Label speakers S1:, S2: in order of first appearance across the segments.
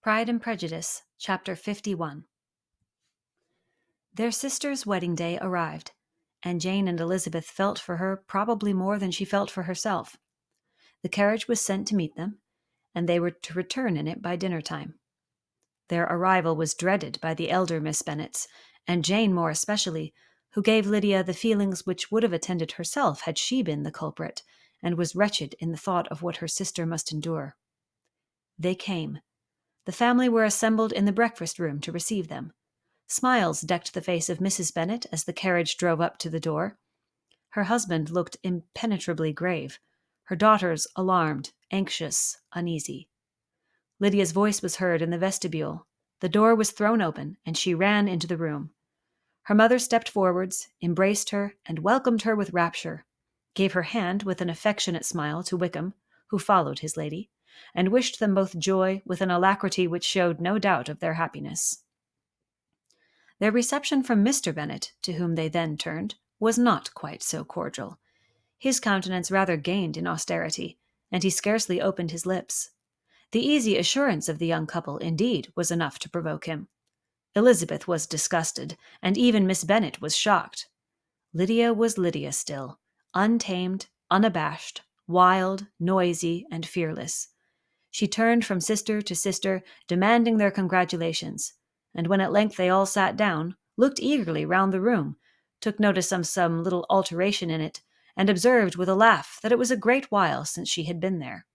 S1: Pride and Prejudice, Chapter 51. Their sister's wedding day arrived, and Jane and Elizabeth felt for her probably more than she felt for herself. The carriage was sent to meet them, and they were to return in it by dinner time. Their arrival was dreaded by the elder Miss Bennets, and Jane more especially, who gave Lydia the feelings which would have attended herself had she been the culprit, and was wretched in the thought of what her sister must endure. They came. The family were assembled in the breakfast room to receive them. Smiles decked the face of Mrs. Bennet as the carriage drove up to the door. Her husband looked impenetrably grave, her daughters alarmed, anxious, uneasy. Lydia's voice was heard in the vestibule. The door was thrown open, and she ran into the room. Her mother stepped forwards, embraced her, and welcomed her with rapture, gave her hand with an affectionate smile to Wickham, who followed his lady, and wished them both joy with an alacrity which showed no doubt of their happiness. Their reception from Mr. Bennet, to whom they then turned, was not quite so cordial. His countenance rather gained in austerity, and he scarcely opened his lips. The easy assurance of the young couple, indeed, was enough to provoke him. Elizabeth was disgusted, and even Miss Bennet was shocked. Lydia was Lydia still, untamed, unabashed, wild, noisy, and fearless. She turned from sister to sister, demanding their congratulations, and when at length they all sat down, looked eagerly round the room, took notice of some little alteration in it, and observed with a laugh that it was a great while since she had been there.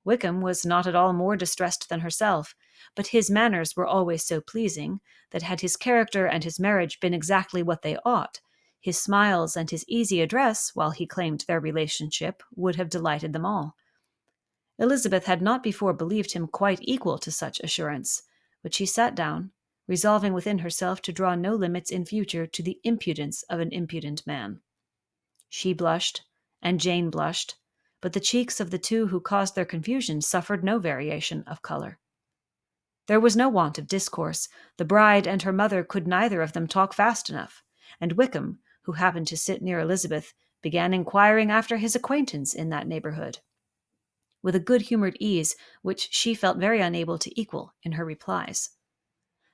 S1: Wickham was not at all more distressed than herself, but his manners were always so pleasing that had his character and his marriage been exactly what they ought, his smiles and his easy address, while he claimed their relationship, would have delighted them all. Elizabeth had not before believed him quite equal to such assurance, but she sat down, resolving within herself to draw no limits in future to the impudence of an impudent man. She blushed, and Jane blushed, but the cheeks of the two who caused their confusion suffered no variation of color. There was no want of discourse. The bride and her mother could neither of them talk fast enough, and Wickham, who happened to sit near Elizabeth, began inquiring after his acquaintance in that neighborhood, with a good-humored ease which she felt very unable to equal in her replies.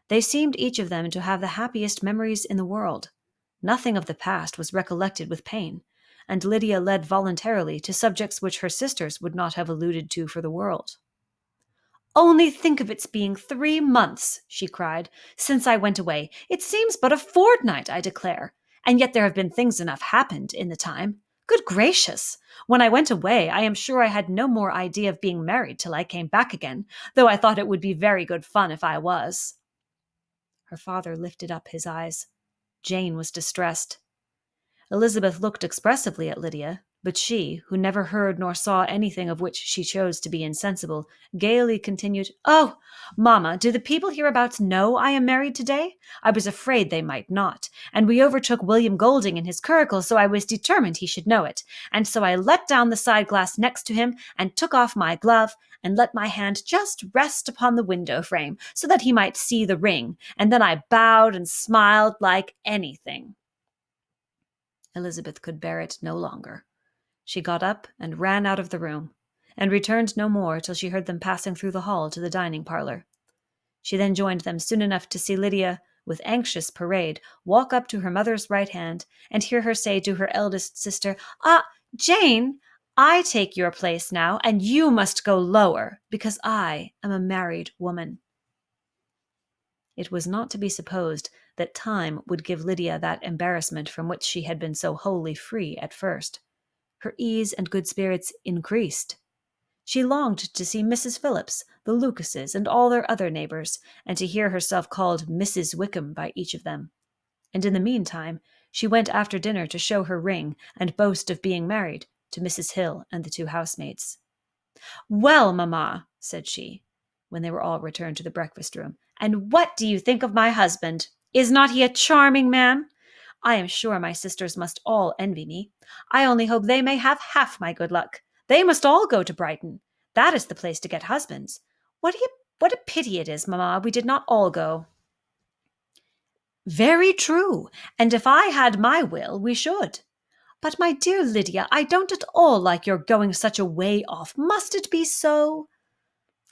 S1: They seemed each of them to have the happiest memories in the world. Nothing of the past was recollected with pain, and Lydia led voluntarily to subjects which her sisters would not have alluded to for the world. "Only think of its being 3 months," she cried, "since I went away. It seems but a fortnight, I declare. And yet there have been things enough happened in the time. Good gracious! When I went away, I am sure I had no more idea of being married till I came back again, though I thought it would be very good fun if I was." Her father lifted up his eyes. Jane was distressed. Elizabeth looked expressively at Lydia, but she, who never heard nor saw anything of which she chose to be insensible, gaily continued, "Oh, mamma, do the people hereabouts know I am married today? I was afraid they might not, and we overtook William Golding in his curricle, so I was determined he should know it, and so I let down the side glass next to him, and took off my glove, and let my hand just rest upon the window frame, so that he might see the ring, and then I bowed and smiled like anything." Elizabeth could bear it no longer. She got up and ran out of the room, and returned no more till she heard them passing through the hall to the dining parlor. She then joined them soon enough to see Lydia, with anxious parade, walk up to her mother's right hand, and hear her say to her eldest sister, "Ah, Jane, I take your place now, and you must go lower, because I am a married woman." It was not to be supposed that time would give Lydia that embarrassment from which she had been so wholly free at first. Her ease and good spirits increased. She longed to see Mrs. Phillips, the Lucases, and all their other neighbors, and to hear herself called Mrs. Wickham by each of them. And in the meantime, she went after dinner to show her ring and boast of being married to Mrs. Hill and the 2 housemaids. "Well, mamma," said she, when they were all returned to the breakfast room, "and what do you think of my husband? Is not he a charming man? I am sure my sisters must all envy me. I only hope they may have half my good luck. They must all go to Brighton. That is the place to get husbands. What a pity it is, mamma, we did not all go." "Very true, and if I had my will, we should. But, my dear Lydia, I don't at all like your going such a way off. Must it be so?"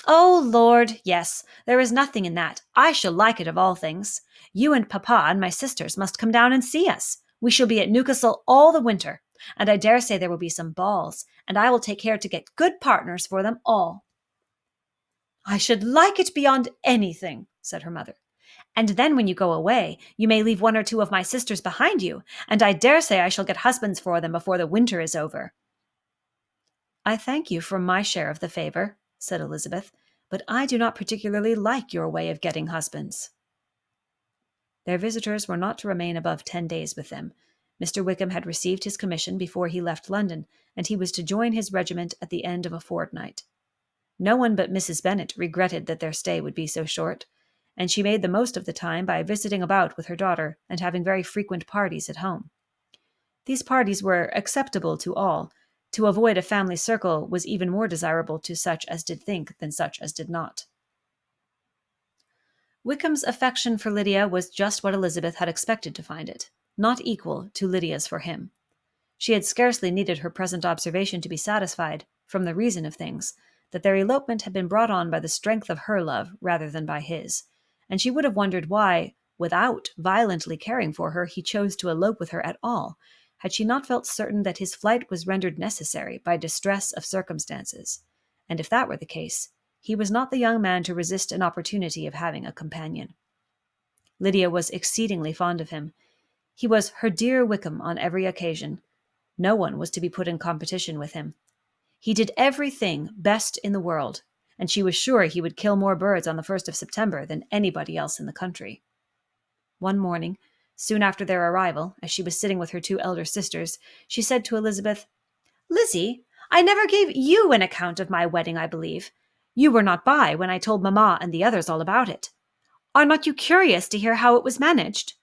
S1: Oh, Lord, yes, there is nothing in that. I shall like it of all things. You and Papa and my sisters must come down and see us. We shall be at Newcastle all the winter, and I dare say there will be some balls, and I will take care to get good partners for them all. I should like it beyond anything, said her mother. And then when you go away, you may leave one or two of my sisters behind you, and I dare say I shall get husbands for them before the winter is over. I thank you for my share of the favor, said Elizabeth, but I do not particularly like your way of getting husbands. Their visitors were not to remain above 10 days with them. Mr. Wickham had received his commission before he left London, and he was to join his regiment at the end of a fortnight. No one but Mrs. Bennet regretted that their stay would be so short, and she made the most of the time by visiting about with her daughter and having very frequent parties at home. These parties were acceptable to all. To avoid a family circle was even more desirable to such as did think than such as did not. Wickham's affection for Lydia was just what Elizabeth had expected to find it, not equal to Lydia's for him. She had scarcely needed her present observation to be satisfied, from the reason of things, that their elopement had been brought on by the strength of her love rather than by his, and she would have wondered why, without violently caring for her, he chose to elope with her at all, had she not felt certain that his flight was rendered necessary by distress of circumstances. And if that were the case, he was not the young man to resist an opportunity of having a companion. Lydia was exceedingly fond of him. He was her dear Wickham on every occasion. No one was to be put in competition with him. He did everything best in the world, and she was sure he would kill more birds on the 1st of September than anybody else in the country. One morning, soon after their arrival, as she was sitting with her two elder sisters, she said to Elizabeth, "Lizzie, I never gave you an account of my wedding, I believe. You were not by when I told Mamma and the others all about it. Are not you curious to hear how it was managed?"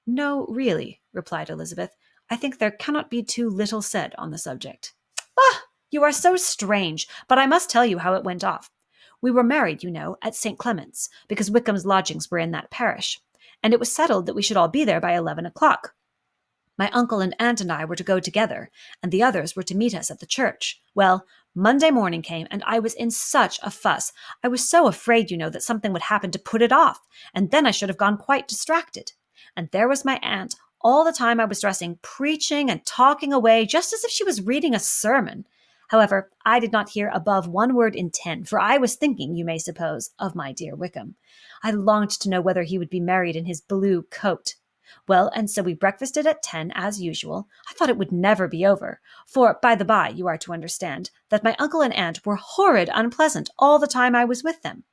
S1: "No, really," replied Elizabeth. "I think there cannot be too little said on the subject." "Ah, you are so strange, but I must tell you how it went off. We were married, you know, at St. Clement's, because Wickham's lodgings were in that parish, and it was settled that we should all be there by 11 o'clock. My uncle and aunt and I were to go together, and the others were to meet us at the church. Well, Monday morning came, and I was in such a fuss. I was so afraid, you know, that something would happen to put it off, and then I should have gone quite distracted. And there was my aunt, all the time I was dressing, preaching and talking away, just as if she was reading a sermon. However, I did not hear above 1 word in 10, for I was thinking, you may suppose, of my dear Wickham. I longed to know whether he would be married in his blue coat. Well, and so we breakfasted at 10, as usual. I thought it would never be over, for, by the by, you are to understand that my uncle and aunt were horrid unpleasant all the time I was with them.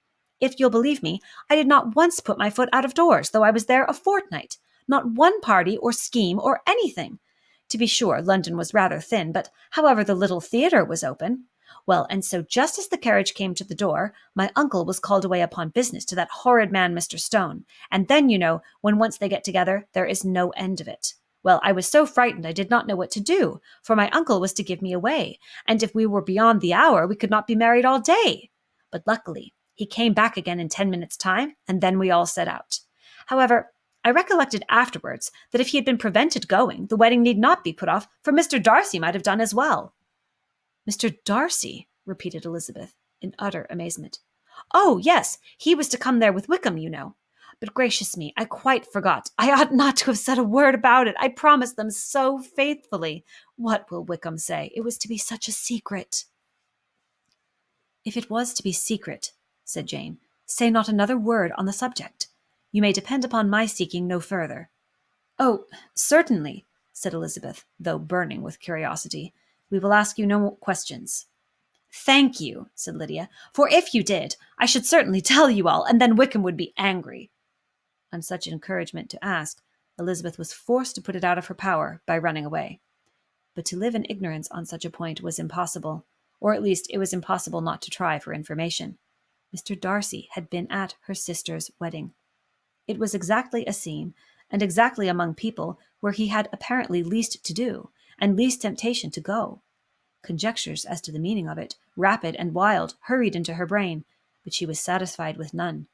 S1: If you'll believe me, I did not once put my foot out of doors, though I was there a fortnight. Not one party or scheme or anything. To be sure, London was rather thin, but however, the little theatre was open. Well, and so just as the carriage came to the door, my uncle was called away upon business to that horrid man, Mr. Stone, and then, you know, when once they get together, there is no end of it. Well, I was so frightened I did not know what to do, for my uncle was to give me away, and if we were beyond the hour, we could not be married all day. But luckily, he came back again in 10 minutes' time, and then we all set out. However, I recollected afterwards that if he had been prevented going, the wedding need not be put off, for Mr. Darcy might have done as well." "Mr. Darcy?" repeated Elizabeth, in utter amazement. "Oh, yes, he was to come there with Wickham, you know. But gracious me, I quite forgot. I ought not to have said a word about it. I promised them so faithfully. What will Wickham say? It was to be such a secret." "If it was to be secret," said Jane, "say not another word on the subject. You may depend upon my seeking no further." "Oh, certainly," said Elizabeth, though burning with curiosity. "We will ask you no more questions." "Thank you," said Lydia, "for if you did, I should certainly tell you all, and then Wickham would be angry." On such encouragement to ask, Elizabeth was forced to put it out of her power by running away. But to live in ignorance on such a point was impossible, or at least it was impossible not to try for information. Mr. Darcy had been at her sister's wedding. It was exactly a scene, and exactly among people where he had apparently least to do, and least temptation to go. Conjectures as to the meaning of it, rapid and wild, hurried into her brain, but she was satisfied with none.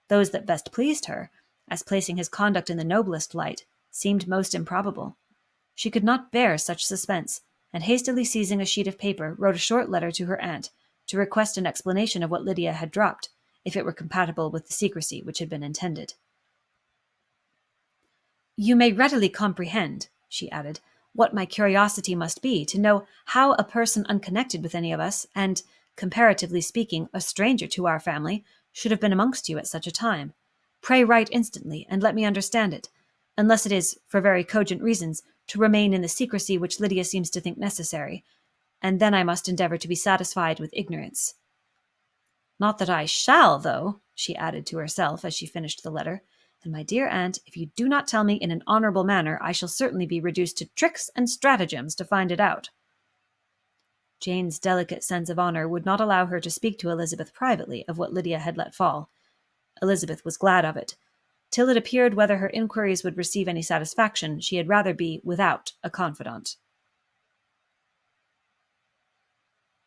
S1: Those that best pleased her, as placing his conduct in the noblest light, seemed most improbable. She could not bear such suspense, and hastily seizing a sheet of paper, wrote a short letter to her aunt, to request an explanation of what Lydia had dropped, if it were compatible with the secrecy which had been intended. "You may readily comprehend," she added, "what my curiosity must be to know how a person unconnected with any of us, and, comparatively speaking, a stranger to our family, should have been amongst you at such a time. Pray write instantly, and let me understand it, unless it is, for very cogent reasons, to remain in the secrecy which Lydia seems to think necessary, and then I must endeavour to be satisfied with ignorance. Not that I shall, though," she added to herself as she finished the letter, "and my dear aunt, if you do not tell me in an honourable manner, I shall certainly be reduced to tricks and stratagems to find it out." Jane's delicate sense of honour would not allow her to speak to Elizabeth privately of what Lydia had let fall. Elizabeth was glad of it. Till it appeared whether her inquiries would receive any satisfaction, she had rather be without a confidant.